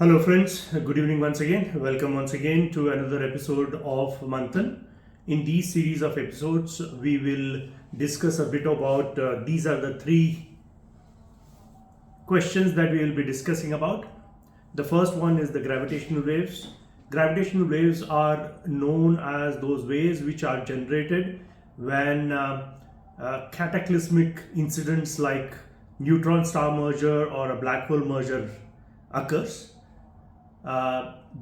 Hello, friends. Good evening once again. Welcome once again to another episode of Manthan. In these series of episodes, we will discuss a bit about these are the three questions that we will be discussing about. The first one is the gravitational waves. Gravitational waves are known as those waves which are generated when cataclysmic incidents like neutron star merger or a black hole merger occurs.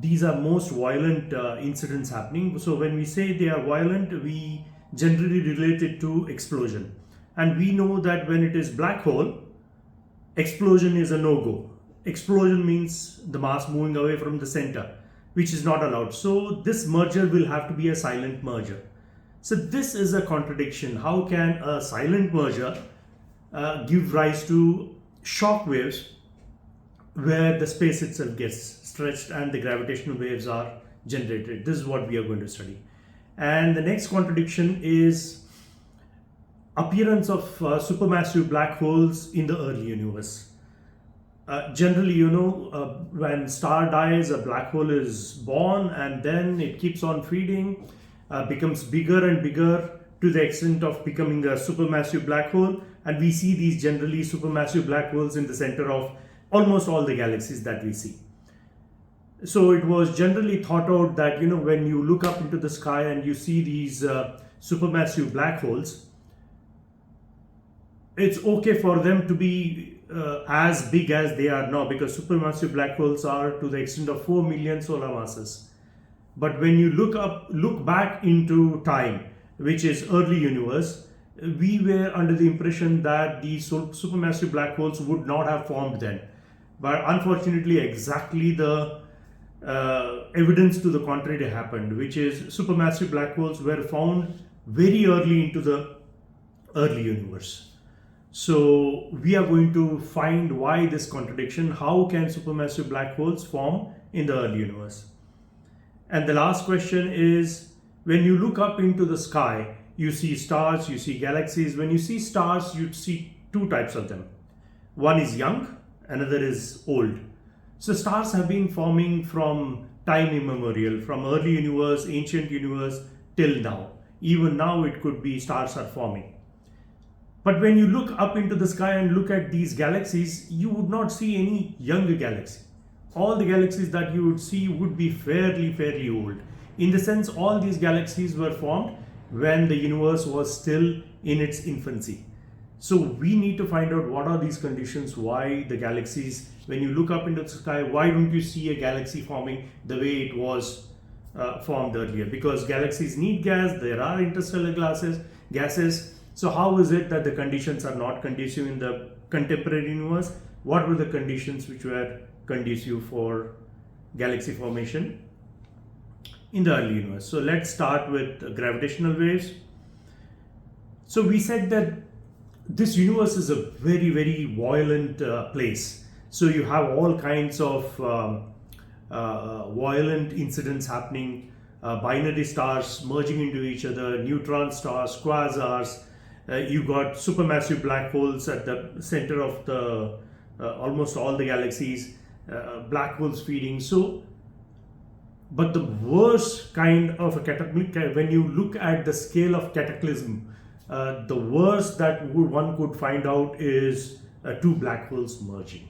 These are most violent incidents happening. So when we say they are violent, we generally relate it to explosion. And we know that when it is black hole, explosion is a no-go. Explosion means the mass moving away from the center, which is not allowed. So this merger will have to be a silent merger. So this is a contradiction. How can a silent merger give rise to shock waves where the space itself gets stretched and the gravitational waves are generated? This is what we are going to study. And the next contradiction is appearance of supermassive black holes in the early universe. Generally, when star dies, a black hole is born and then it keeps on feeding, becomes bigger and bigger to the extent of becoming a supermassive black hole. And we see these generally supermassive black holes in the center of almost all the galaxies that we see. So it was generally thought out that when you look up into the sky and you see these supermassive black holes, it's okay for them to be as big as they are now, because supermassive black holes are to the extent of 4 million solar masses. But when you look back into time, which is early universe, we were under the impression that these supermassive black holes would not have formed then. But unfortunately, exactly the evidence to the contrary happened, which is supermassive black holes were found very early into the early universe. So we are going to find why this contradiction. How can supermassive black holes form in the early universe? And the last question is, when you look up into the sky, you see stars, you see galaxies. When you see stars, you see two types of them. One is young, another is old. So stars have been forming from time immemorial, from early universe, ancient universe till now. Even now it could be stars are forming. But when you look up into the sky and look at these galaxies, you would not see any young galaxy. All the galaxies that you would see would be fairly old. In the sense, all these galaxies were formed when the universe was still in its infancy. So we need to find out what are these conditions, why the galaxies, when you look up into the sky, why don't you see a galaxy forming the way it was formed earlier? Because galaxies need gas, there are interstellar gases. So how is it that the conditions are not conducive in the contemporary universe? What were the conditions which were conducive for galaxy formation in the early universe? So let's start with gravitational waves. So we said that this universe is a very violent place. So you have all kinds of violent incidents happening, binary stars merging into each other, neutron stars, quasars. You got supermassive black holes at the center of the almost all the galaxies, black holes feeding. So, but the worst kind of a cataclysm, when you look at the scale of cataclysm, the worst that one could find out is two black holes merging.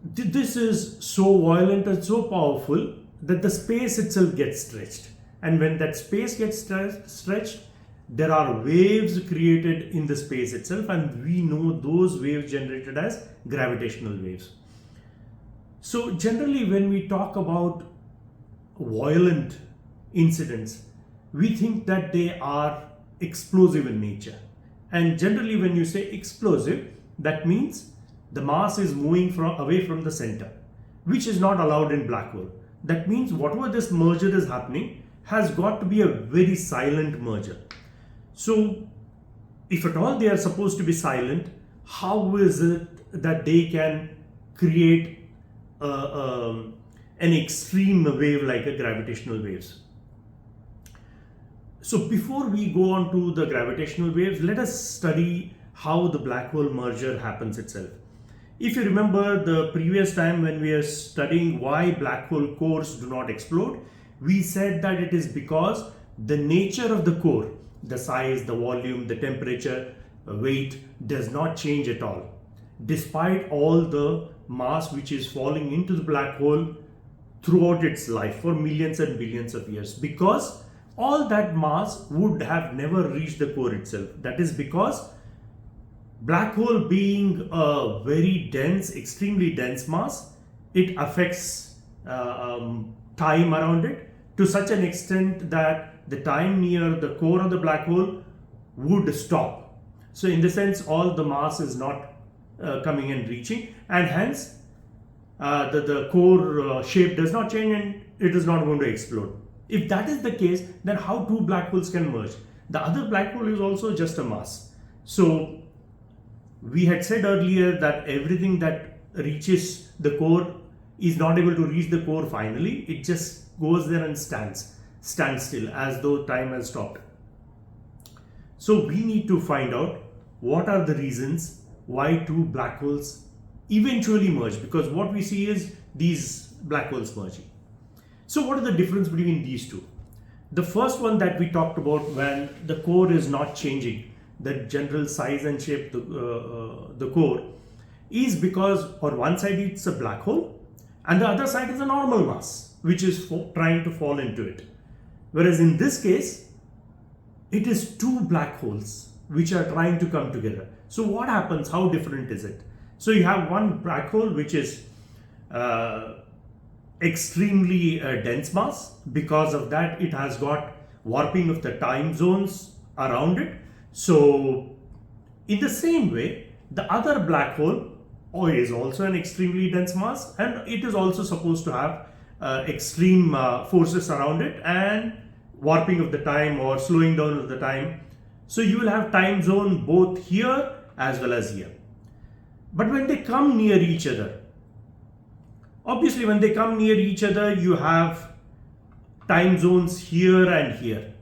This is so violent and so powerful that the space itself gets stretched. And when that space gets stretched, there are waves created in the space itself, and we know those waves generated as gravitational waves. So generally, when we talk about violent incidents, we think that they are explosive in nature. And generally, when you say explosive, that means the mass is moving away from the center, which is not allowed in black hole. That means whatever this merger is happening has got to be a very silent merger. So if at all they are supposed to be silent, how is it that they can create an extreme wave like a gravitational waves? So before we go on to the gravitational waves, let us study how the black hole merger happens itself. If you remember the previous time when we are studying why black hole cores do not explode, we said that it is because the nature of the core, the size, the volume, the temperature, weight does not change at all. Despite all the mass which is falling into the black hole throughout its life for millions and billions of years, because all that mass would have never reached the core itself. That is because black hole being a very dense, extremely dense mass, it affects time around it to such an extent that the time near the core of the black hole would stop. So in the sense, all the mass is not coming and reaching, and hence the core shape does not change and it is not going to explode. If that is the case, then how two black holes can merge? The other black hole is also just a mass. So we had said earlier that everything that reaches the core is not able to reach the core finally. It just goes there and stands still as though time has stopped. So we need to find out what are the reasons why two black holes eventually merge, because what we see is these black holes merging. So what is the difference between these two? The first one that we talked about, when the core is not changing, the general size and shape the core, is because on one side it's a black hole and the other side is a normal mass which is trying to fall into it. Whereas in this case, it is two black holes which are trying to come together. So what happens? How different is it? So you have one black hole which is extremely dense mass. Because of that, it has got warping of the time zones around it. So in the same way, the other black hole is also an extremely dense mass, and it is also supposed to have extreme forces around it and warping of the time or slowing down of the time. So you will have time zone both here as well as here. But when they come near each other, obviously when they come near each other, you have time zones here and here.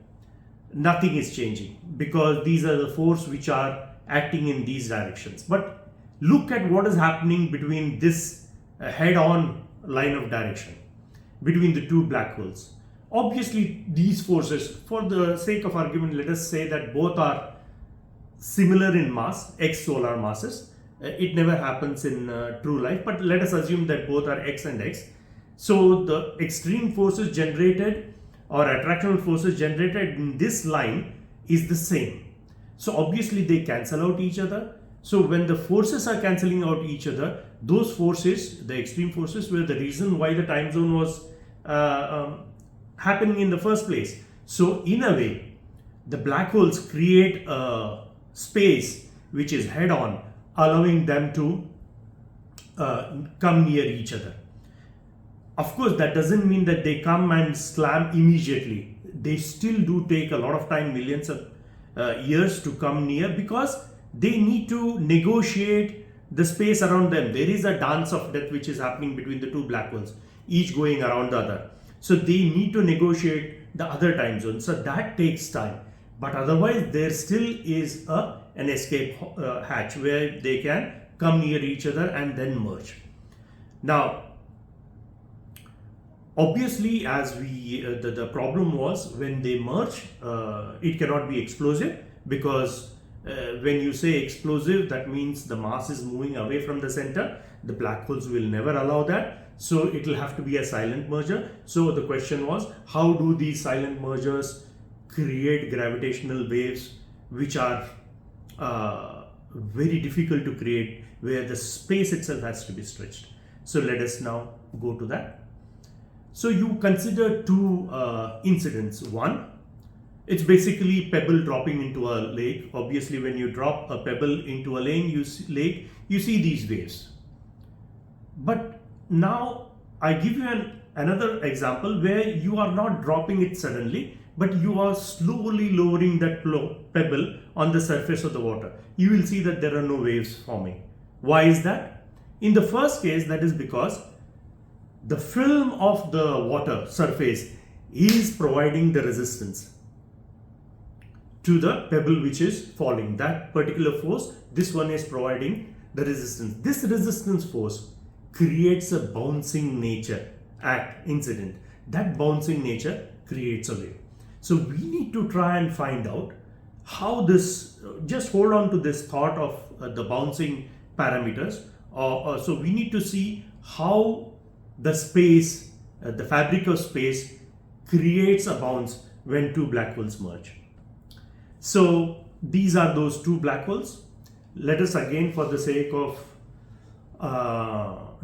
Nothing is changing because these are the forces which are acting in these directions. But look at what is happening between this head-on line of direction between the two black holes. Obviously these forces, for the sake of argument, let us say that both are similar in mass, x solar masses. It never happens in true life, but let us assume that both are x and x. So the extreme forces generated or attractional forces generated in this line is the same. So obviously they cancel out each other. So when the forces are cancelling out each other, those forces, the extreme forces, were the reason why the time zone was happening in the first place. So in a way, the black holes create a space which is head on, allowing them to come near each other. Of course, that doesn't mean that they come and slam immediately. They still do take a lot of time, millions of years to come near, because they need to negotiate the space around them. There is a dance of death which is happening between the two black holes, each going around the other. So they need to negotiate the other time zone. So that takes time. But otherwise, there still is an escape hatch where they can come near each other and then merge. Now, obviously, as the problem was when they merge, it cannot be explosive, because when you say explosive, that means the mass is moving away from the center. The black holes will never allow that. So it will have to be a silent merger. So the question was, how do these silent mergers create gravitational waves which are very difficult to create, where the space itself has to be stretched? So let us now go to that. So you consider two incidents. One, it's basically pebble dropping into a lake. Obviously, when you drop a pebble into a lake, you see these waves. But now I give you another example where you are not dropping it suddenly, but you are slowly lowering that pebble on the surface of the water. You will see that there are no waves forming. Why is that? In the first case, that is because the film of the water surface is providing the resistance to the pebble which is falling. That particular force, this one is providing the resistance. This resistance force creates a bouncing nature incident. That bouncing nature creates a wave. So we need to try and find out how this, just hold on to this thought of the bouncing parameters. So we need to see how the space, the fabric of space creates a bounce when two black holes merge. So these are those two black holes. Let us again, for the sake of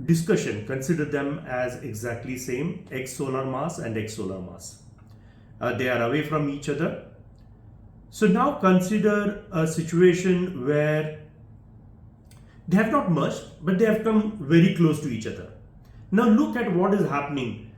discussion, consider them as exactly same, x solar mass and x solar mass. They are away from each other. So now consider a situation where they have not merged, but they have come very close to each other. Now look at what is happening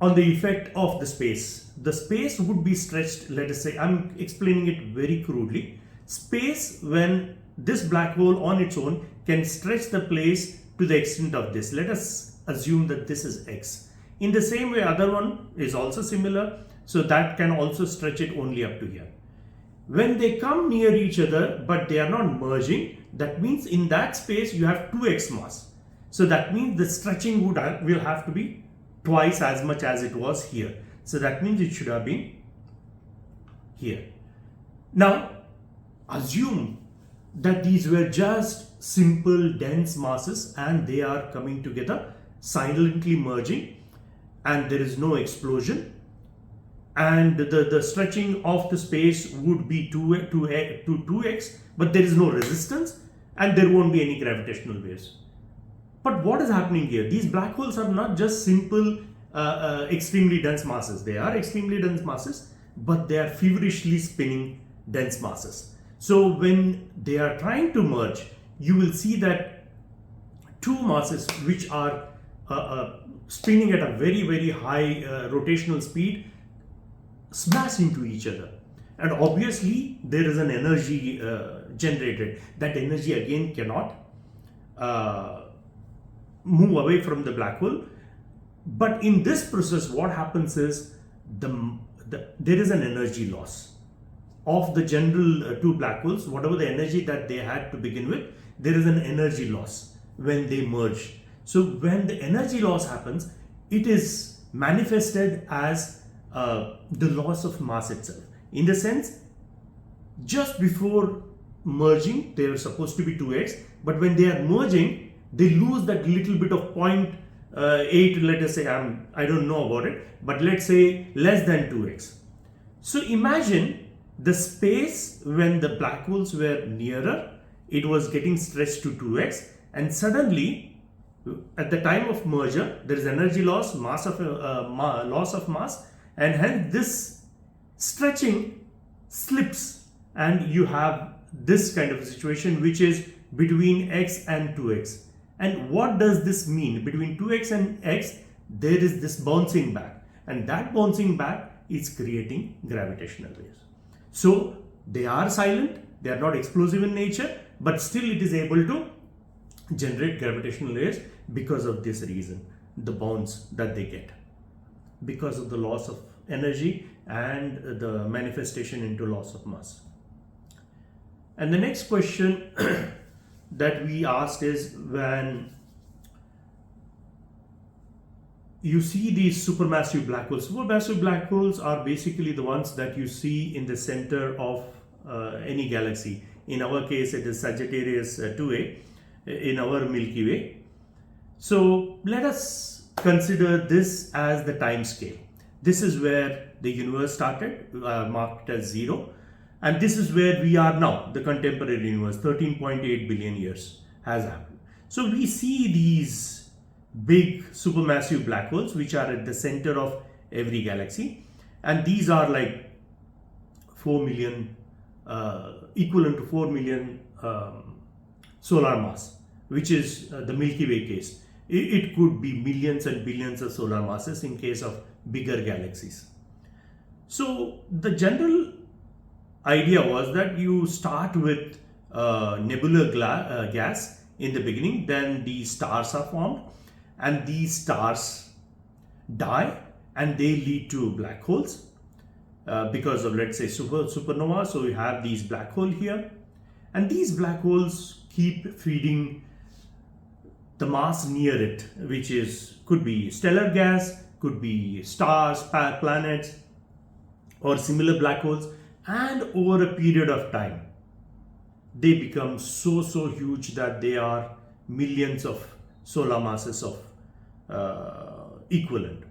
on the effect of the space. The space would be stretched, let us say, I'm explaining it very crudely. Space, when this black hole on its own can stretch the place to the extent of this. Let us assume that this is x. In the same way, other one is also similar, so that can also stretch it only up to here. When they come near each other but they are not merging, that means in that space you have 2x mass. So that means the stretching will have to be twice as much as it was here. So that means it should have been here. Now assume that these were just simple dense masses and they are coming together, silently merging, and there is no explosion, and the stretching of the space would be 2x, but there is no resistance and there won't be any gravitational waves. But what is happening here? These black holes are not just simple extremely dense masses. They are extremely dense masses, but they are feverishly spinning dense masses. So when they are trying to merge, you will see that two masses which are spinning at a very, very high rotational speed smash into each other. And obviously there is an energy generated. That energy again cannot move away from the black hole. But in this process, what happens is there is an energy loss of the general two black holes. Whatever the energy that they had to begin with, there is an energy loss when they merge. So when the energy loss happens, it is manifested as the loss of mass itself. In the sense, just before merging, they are supposed to be 2x, but when they are merging, they lose that little bit of 0.8, let us say, I don't know about it, but let's say less than 2x. So imagine the space when the black holes were nearer, it was getting stretched to 2x, and suddenly at the time of merger, there is energy loss, loss of mass, and hence this stretching slips, and you have this kind of a situation which is between x and 2x. And what does this mean? Between 2x and x, there is this bouncing back, and that bouncing back is creating gravitational waves. So they are silent, they are not explosive in nature, but still it is able to generate gravitational waves because of this reason, the bounce that they get, because of the loss of energy and the manifestation into loss of mass. And the next question that we asked is, when you see these supermassive black holes. Supermassive black holes are basically the ones that you see in the center of any galaxy. In our case, it is Sagittarius 2A in our Milky Way. So let us consider this as the time scale. This is where the universe started, marked as 0. And this is where we are now, the contemporary universe, 13.8 billion years has happened. So we see these big supermassive black holes which are at the center of every galaxy, and these are like 4 million, equivalent to 4 million solar mass, which is the Milky Way case. It could be millions and billions of solar masses in case of bigger galaxies. So the general idea was that you start with nebular gas in the beginning, then these stars are formed, and these stars die and they lead to black holes because of, let's say, supernova. So you have these black hole here, and these black holes keep feeding the mass near it, which is could be stellar gas, could be stars, planets, or similar black holes, and over a period of time they become so huge that they are millions of solar masses of equivalent.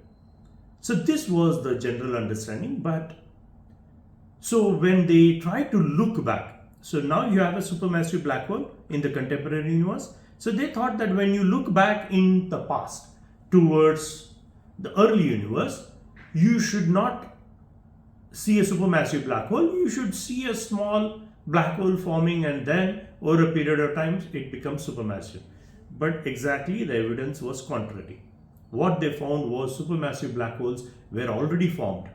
So this was the general understanding. But so when they try to look back, so now you have a supermassive black hole in the contemporary universe. So they thought that when you look back in the past towards the early universe, you should not see a supermassive black hole, you should see a small black hole forming, and then over a period of time it becomes supermassive. But exactly the evidence was contrary. What they found was supermassive black holes were already formed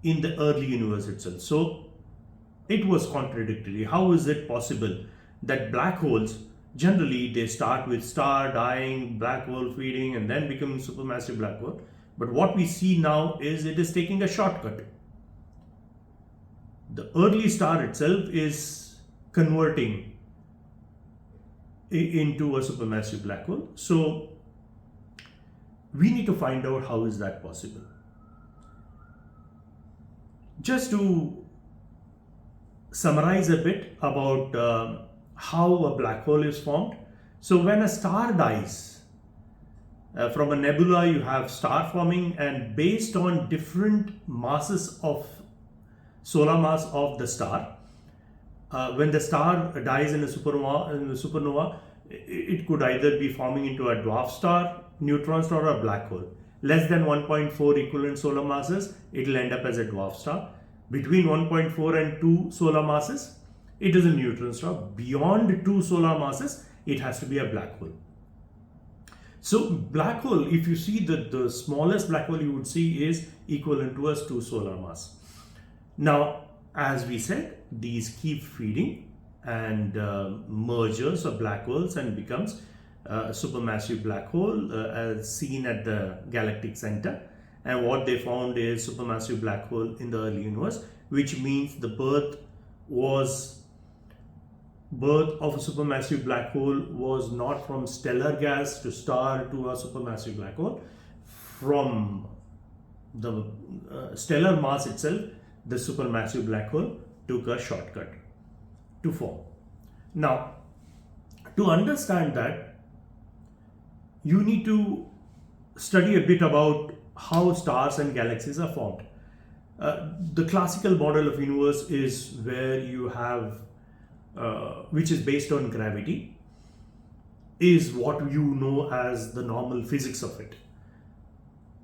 in the early universe itself. So it was contradictory. How is it possible that black holes generally they start with star dying, black hole feeding, and then becoming supermassive black hole? But what we see now is it is taking a shortcut. The early star itself is converting into a supermassive black hole. So we need to find out how is that possible. Just to summarize a bit about how a black hole is formed. So when a star dies, from a nebula you have star forming, and based on different masses of solar mass of the star, when the star dies in a supernova, it could either be forming into a dwarf star, neutron star, or a black hole. Less than 1.4 equivalent solar masses, it will end up as a dwarf star. Between 1.4 and 2 solar masses, it is a neutron star. Beyond 2 solar masses, it has to be a black hole. So black hole, if you see the smallest black hole you would see is equivalent to a 2 solar mass. Now, as we said, these keep feeding and mergers of black holes and becomes a supermassive black hole as seen at the galactic center. And what they found is supermassive black hole in the early universe, which means the birth of a supermassive black hole was not from stellar gas to star to a supermassive black hole. From the stellar mass itself, the supermassive black hole took a shortcut to form. Now, to understand that, you need to study a bit about how stars and galaxies are formed. The classical model of universe is where you have which is based on gravity, is what you know as the normal physics of it.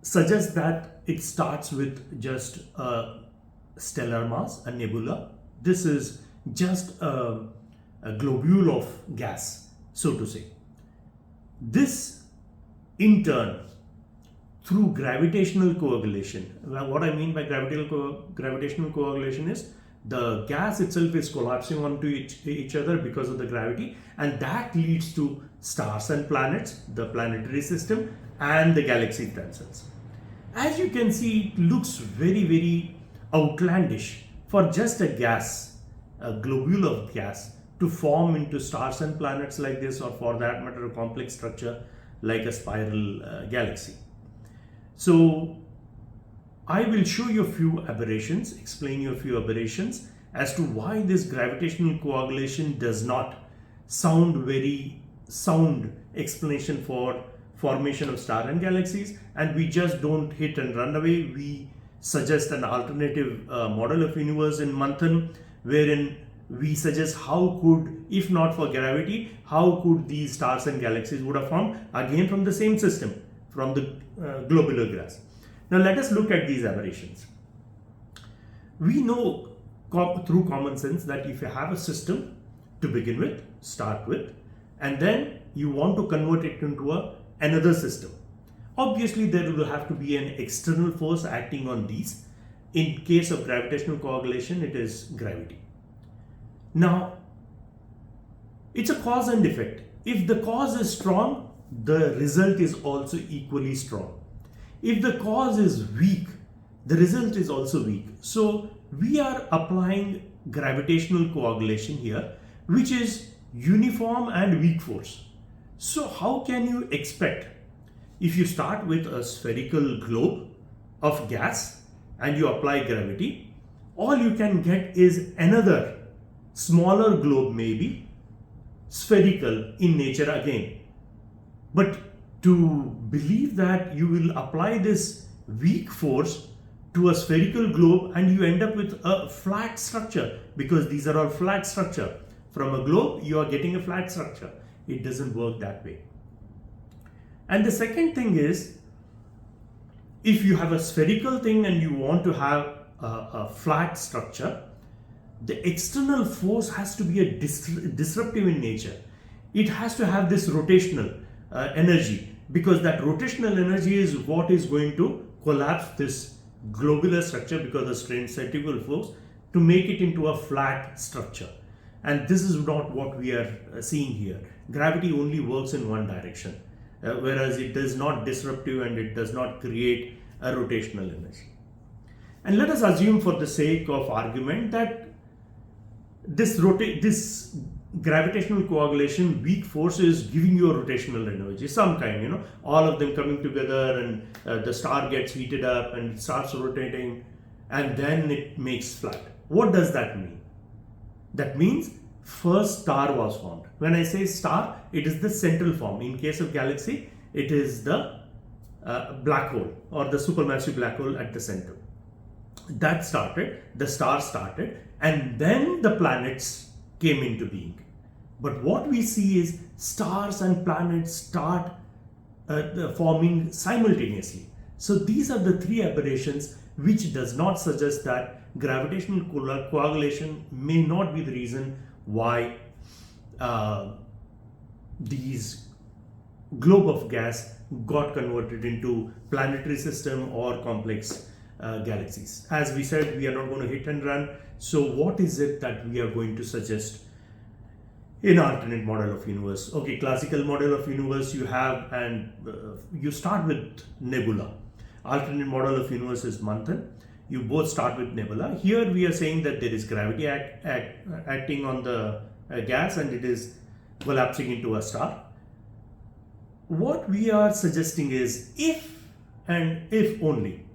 Suggests that it starts with just a stellar mass, a nebula. This is just a globule of gas, so to say. This, in turn, through gravitational coagulation. What I mean by gravitational coagulation is the gas itself is collapsing onto each other because of the gravity, and that leads to stars and planets, the planetary system, and the galaxies themselves. As you can see, it looks very outlandish for just a gas, a globule of gas, to form into stars and planets like this, or for that matter a complex structure like a spiral galaxy. So I will show you a few aberrations, explain you a few aberrations as to why this gravitational coagulation does not sound very sound explanation for formation of star and galaxies, and we just don't hit and run away. We suggest an alternative model of universe in Manthan, wherein we suggest how could, if not for gravity, how could these stars and galaxies would have formed, again from the same system, from the globular gas. Now let us look at these aberrations. We know through common sense that if you have a system to begin with, start with, and then you want to convert it into another system, obviously there will have to be an external force acting on these. In case of gravitational coagulation, it is gravity. Now, it's a cause and effect. If the cause is strong, the result is also equally strong. If the cause is weak, the result is also weak. So we are applying gravitational coagulation here, which is uniform and weak force. So how can you expect, if you start with a spherical globe of gas and you apply gravity, all you can get is another smaller globe, maybe spherical in nature again. But to believe that you will apply this weak force to a spherical globe and you end up with a flat structure, because these are all flat structure. From a globe, you are getting a flat structure. It doesn't work that way. And the second thing is, if you have a spherical thing and you want to have a flat structure, the external force has to be a disruptive in nature. It has to have this rotational energy, because that rotational energy is what is going to collapse this globular structure, because of strain centrifugal force, to make it into a flat structure. And this is not what we are seeing here. Gravity only works in one direction, whereas it is not disruptive and it does not create a rotational energy. And let us assume, for the sake of argument, that this gravitational coagulation weak force is giving you a rotational energy, some kind, all of them coming together, and the star gets heated up and it starts rotating, and then it makes flat. What does that mean? That means first star was formed. When I say star, it is the central form. In case of galaxy, it is the black hole or the supermassive black hole at the center. That started, the star started, and then the planets came into being. But what we see is stars and planets start forming simultaneously. So these are the three aberrations, which does not suggest that gravitational coagulation may not be the reason why these globe of gas got converted into planetary system or complex galaxies. As we said, we are not going to hit and run. So what is it that we are going to suggest in alternate model of universe? Okay, classical model of universe you have, and you start with nebula. Alternate model of universe is Manthan. You both start with nebula. Here we are saying that there is gravity acting on the gas and it is collapsing into a star. What we are suggesting is, if and if only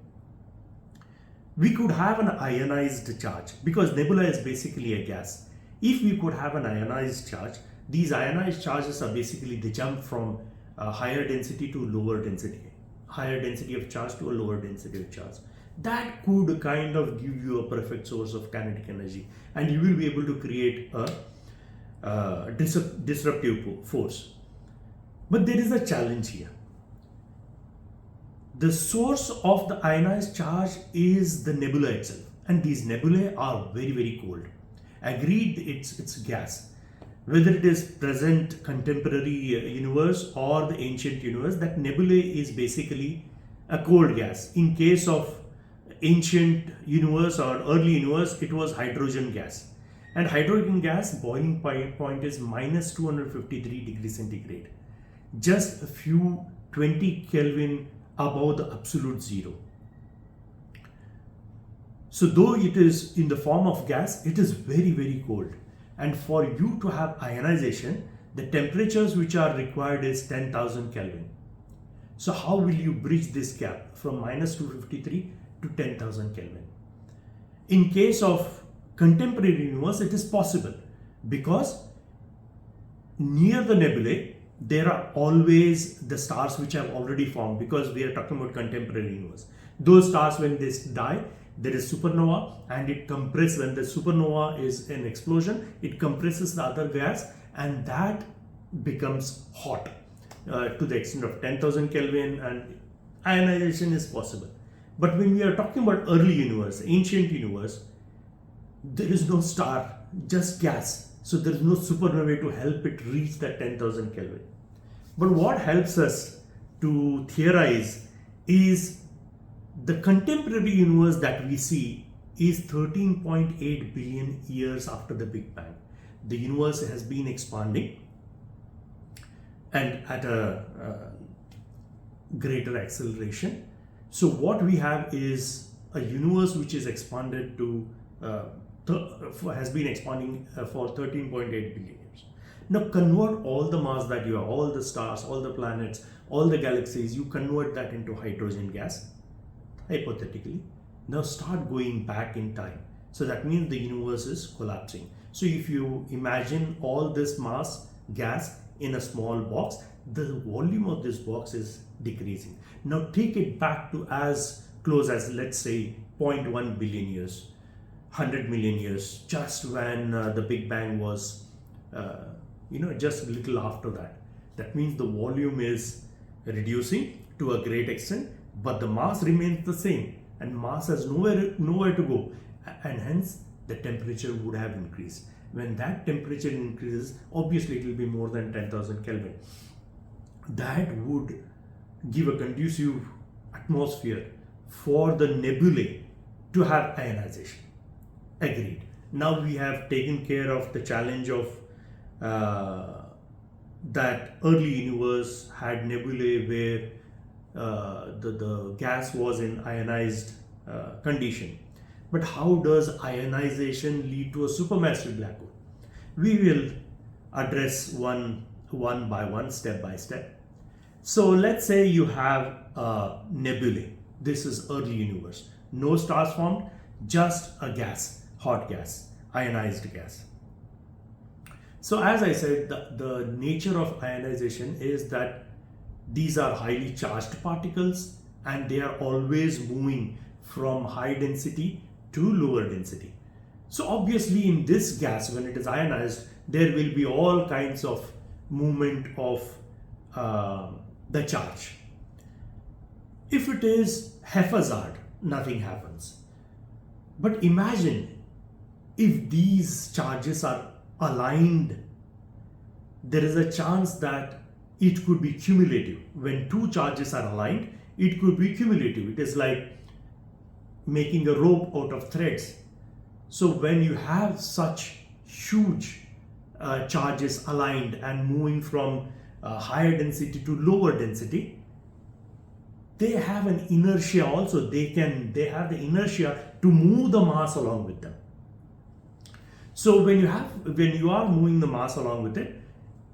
we could have an ionized charge, because nebula is basically a gas. If we could have an ionized charge, these ionized charges are basically the jump from a higher density to lower density, higher density of charge to a lower density of charge. That could kind of give you a perfect source of kinetic energy, and you will be able to create a disruptive force. But there is a challenge here. The source of the ionized charge is the nebula itself, and these nebulae are very, very cold. Agreed, it's gas. Whether it is present contemporary universe or the ancient universe, that nebulae is basically a cold gas. In case of ancient universe or early universe, it was hydrogen gas, and hydrogen gas boiling point is minus 253 degrees centigrade, just a few 20 Kelvin above the absolute zero. So though it is in the form of gas, it is very, very cold. And for you to have ionization, the temperatures which are required is 10,000 Kelvin. So how will you bridge this gap from minus 253 to 10,000 Kelvin? In case of contemporary universe, it is possible, because near the nebulae, there are always the stars which have already formed, because we are talking about contemporary universe. Those stars, when they die, there is supernova, and it compresses. When the supernova is an explosion, it compresses the other gas, and that becomes hot to the extent of 10,000 Kelvin, and ionization is possible. But when we are talking about early universe, ancient universe, there is no star, just gas. So there is no supernova to help it reach that 10,000 Kelvin. But what helps us to theorize is the contemporary universe that we see is 13.8 billion years after the Big Bang. The universe has been expanding and at a greater acceleration. So what we have is a universe which is expanded to has been expanding for 13.8 billion years. Now convert all the mass that you have, all the stars, all the planets, all the galaxies, you convert that into hydrogen gas, hypothetically. Now start going back in time. So that means the universe is collapsing. So if you imagine all this mass, gas in a small box, the volume of this box is decreasing. Now take it back to as close as, let's say, zero 0.1 billion years, 100 million years, just when the Big Bang was, just a little after that. That means the volume is reducing to a great extent, but the mass remains the same, and mass has nowhere to go, and hence the temperature would have increased. When that temperature increases, obviously it will be more than 10,000 Kelvin. That would give a conducive atmosphere for the nebulae to have ionization. Agreed. Now we have taken care of the challenge of that early universe had nebulae where the gas was in ionized condition. But how does ionization lead to a supermassive black hole? We will address one by one, step by step. So let's say you have a nebulae. This is early universe. No stars formed, just a gas, hot gas, ionized gas. So as I said, the nature of ionization is that these are highly charged particles and they are always moving from high density to lower density. So obviously in this gas, when it is ionized, there will be all kinds of movement of the charge. If it is haphazard, nothing happens. But imagine if these charges are aligned, there is a chance that it could be cumulative. When two charges are aligned, it could be cumulative. It is like making a rope out of threads. So when you have such huge charges aligned and moving from higher density to lower density, they have an inertia also. They have the inertia to move the mass along with them. So when you are moving the mass along with it,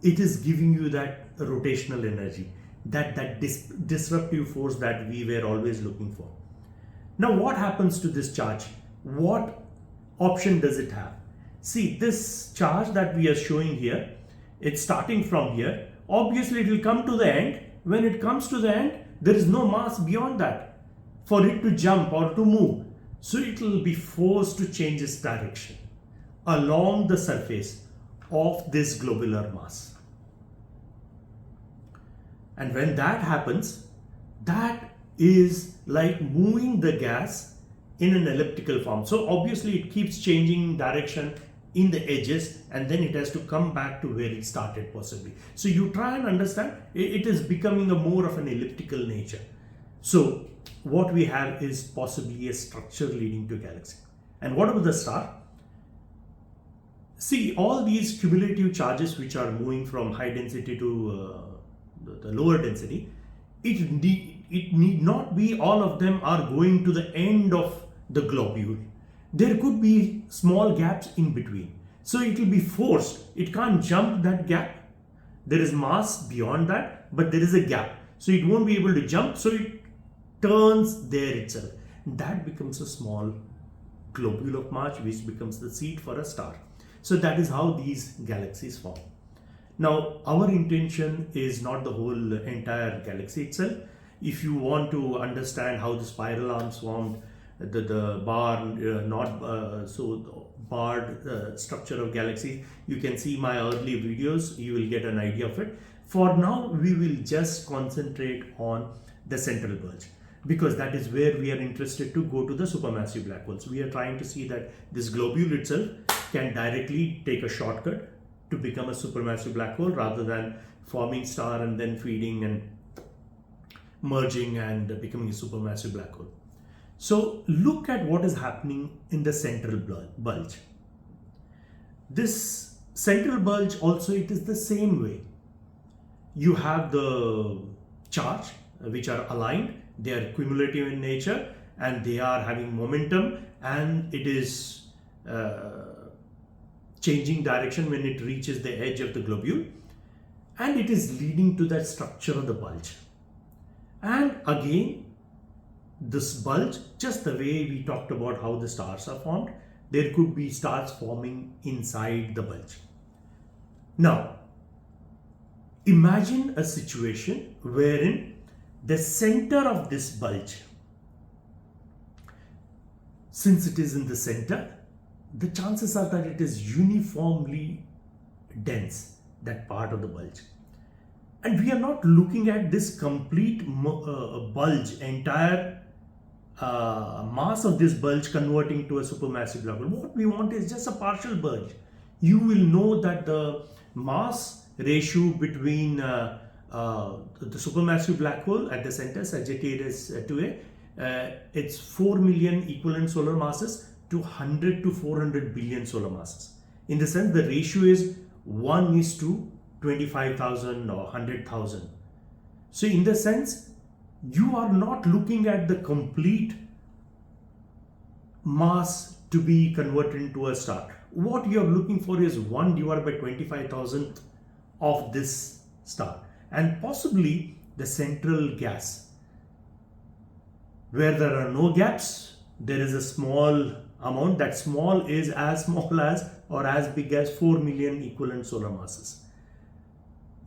it is giving you that rotational energy, that disruptive force that we were always looking for. Now what happens to this charge? What option does it have? See, this charge that we are showing here, it's starting from here. Obviously it will come to the end. When it comes to the end, there is no mass beyond that for it to jump or to move. So it will be forced to change its direction along the surface of this globular mass. And when that happens, that is like moving the gas in an elliptical form. So obviously it keeps changing direction in the edges and then it has to come back to where it started possibly. So you try and understand, it is becoming a more of an elliptical nature. So what we have is possibly a structure leading to a galaxy. And what about the star? See, all these cumulative charges which are moving from high density to the lower density, it need not be all of them are going to the end of the globule. There could be small gaps in between. So it will be forced. It can't jump that gap. There is mass beyond that, but there is a gap. So it won't be able to jump. So it turns there itself. That becomes a small globule of Mars, which becomes the seed for a star. So that is how these galaxies form. Now, our intention is not the whole entire galaxy itself. If you want to understand how the spiral arms formed, the barred structure of galaxies, you can see my early videos. You will get an idea of it. For now, we will just concentrate on the central bulge, because that is where we are interested to go to the supermassive black holes. We are trying to see that this globule itself can directly take a shortcut to become a supermassive black hole rather than forming star and then feeding and merging and becoming a supermassive black hole. So look at what is happening in the central bulge. This central bulge also, it is the same way. You have the charge which are aligned, they are cumulative in nature and they are having momentum, and it is changing direction when it reaches the edge of the globule, and it is leading to that structure of the bulge. And again, this bulge, just the way we talked about how the stars are formed, there could be stars forming inside the bulge. Now, imagine a situation wherein the center of this bulge, since it is in the center, the chances are that it is uniformly dense, that part of the bulge. And we are not looking at this complete bulge, entire mass of this bulge converting to a supermassive black hole. What we want is just a partial bulge. You will know that the mass ratio between the supermassive black hole at the center, Sagittarius 2a, it's 4 million equivalent solar masses to 100 to 400 billion solar masses. In the sense, the ratio is 1 is to 25,000 or 100,000. So in the sense, you are not looking at the complete mass to be converted into a star. What you are looking for is 1 divided by 25,000 of this star, and possibly the central gas. Where there are no gaps, there is a small amount. That small is as small as or as big as 4 million equivalent solar masses.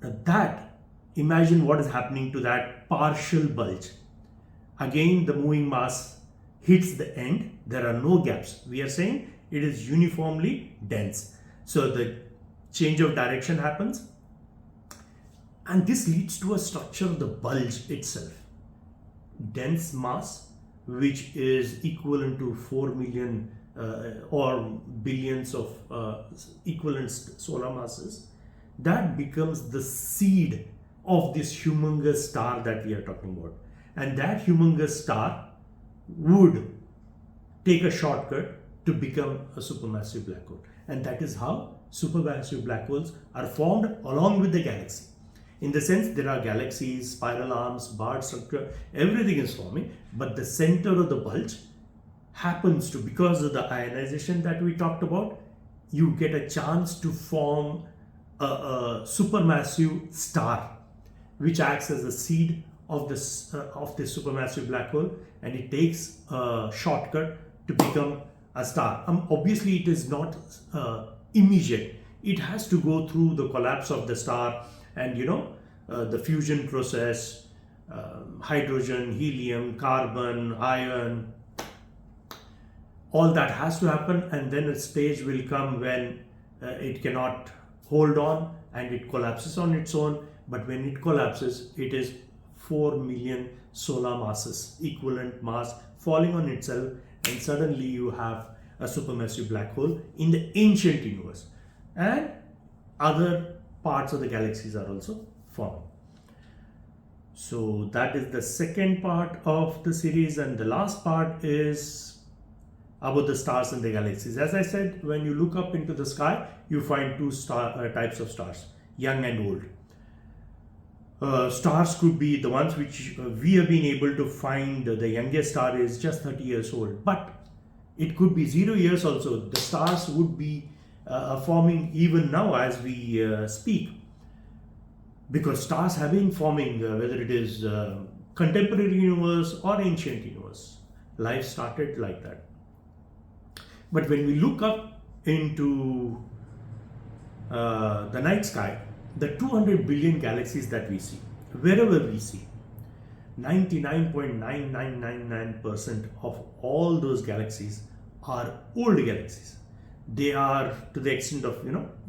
Now that, imagine what is happening to that partial bulge. Again, the moving mass hits the end. There are no gaps. We are saying it is uniformly dense. So the change of direction happens, and this leads to a structure of the bulge itself. Dense mass, which is equivalent to 4 million or billions of equivalent solar masses, that becomes the seed of this humongous star that we are talking about. And that humongous star would take a shortcut to become a supermassive black hole. And that is how supermassive black holes are formed along with the galaxy. In the sense, there are galaxies, spiral arms, barred structure, everything is forming, but the center of the bulge happens to, because of the ionization that we talked about, you get a chance to form a supermassive star, which acts as a seed of this supermassive black hole, and it takes a shortcut to become a star. Obviously, it is not immediate. It has to go through the collapse of the star, and the fusion process, hydrogen, helium, carbon, iron, all that has to happen, and then a stage will come when it cannot hold on and it collapses on its own. But when it collapses, it is 4 million solar masses, equivalent mass, falling on itself, and suddenly you have a supermassive black hole in the ancient universe, and other parts of the galaxies are also forming. So that is the second part of the series, and the last part is about the stars and the galaxies. As I said, when you look up into the sky, you find two types of stars, young and old. Stars could be the ones which we have been able to find. The youngest star is just 30 years old, but it could be 0 years also. The stars would be forming even now as we speak, because stars have been forming, whether it is contemporary universe or ancient universe. Life started like that. But when we look up into the night sky, the 200 billion galaxies that we see, wherever we see, 99.9999% of all those galaxies are old galaxies. They are to the extent of,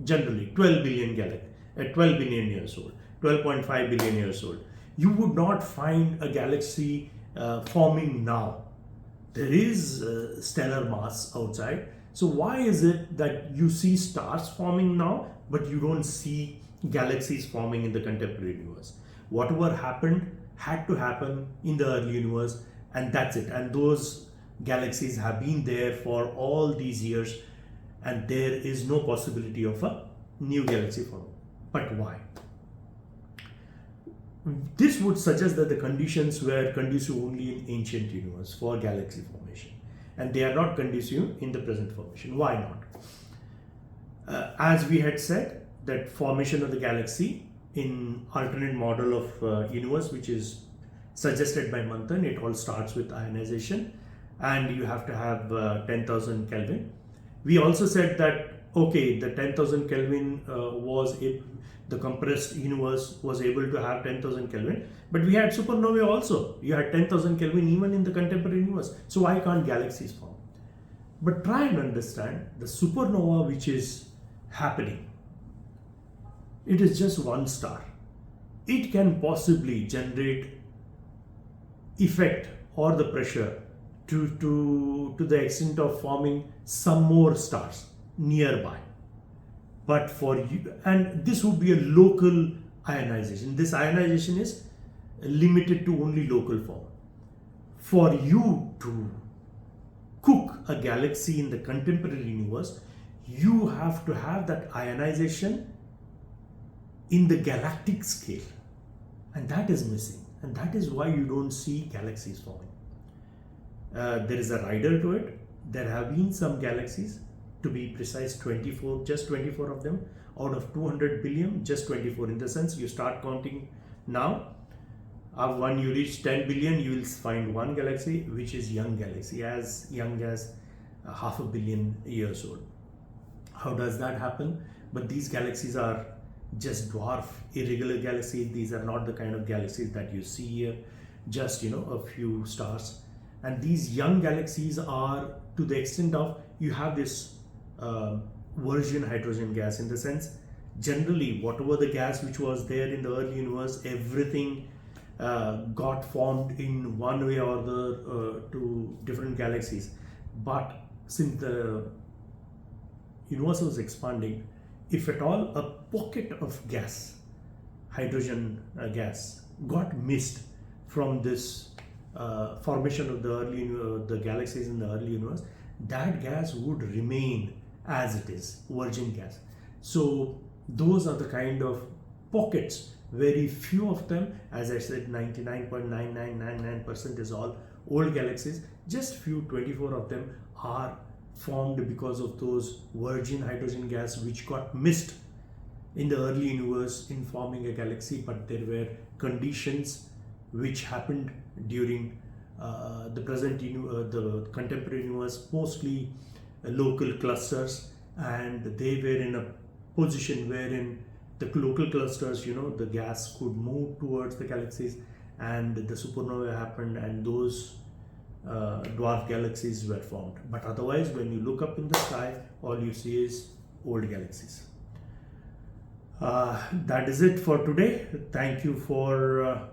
generally 12 billion years old, 12.5 billion years old. You would not find a galaxy forming now. There is stellar mass outside. So why is it that you see stars forming now, but you don't see galaxies forming in the contemporary universe? Whatever happened had to happen in the early universe, and that's it. And those galaxies have been there for all these years, and there is no possibility of a new galaxy forming. But why? This would suggest that the conditions were conducive only in ancient universe for galaxy formation, and they are not conducive in the present formation. Why not? As we had said, that formation of the galaxy in alternate model of universe, which is suggested by Manthan, it all starts with ionization, and you have to have 10,000 Kelvin. We also said that okay, the 10,000 Kelvin the compressed universe was able to have 10,000 Kelvin, but we had supernovae also. You had 10,000 Kelvin even in the contemporary universe. So why can't galaxies form? But try and understand the supernova which is happening. It is just one star. It can possibly generate effect or the pressure to the extent of forming some more stars nearby. But for you, and this would be a local ionization. This ionization is limited to only local form. For you to cook a galaxy in the contemporary universe, you have to have that ionization in the galactic scale, and that is missing, and that is why you don't see galaxies forming. There is a rider to it. There have been some galaxies, to be precise 24, just 24 of them out of 200 billion, just 24. In the sense, you start counting now, when you reach 10 billion, you will find one galaxy which is young galaxy, as young as half a billion years old. How does that happen? But these galaxies are just dwarf irregular galaxies. These are not the kind of galaxies that you see here, just a few stars. And these young galaxies are to the extent of you have this virgin hydrogen gas, in the sense generally whatever the gas which was there in the early universe, everything got formed in one way or the to different galaxies. But since the universe was expanding, if at all a pocket of gas, hydrogen gas, got missed from this formation of the galaxies in the early universe, that gas would remain as it is, virgin gas. So those are the kind of pockets. Very few of them, as I said, 99.9999% is all old galaxies. Just few, 24 of them are formed because of those virgin hydrogen gas which got missed in the early universe in forming a galaxy. But there were conditions which happened during the present the contemporary universe, mostly local clusters, and they were in a position wherein the local clusters, the gas could move towards the galaxies, and the supernova happened, and those dwarf galaxies were formed. But otherwise, when you look up in the sky, all you see is old galaxies. That is it for today. Thank you for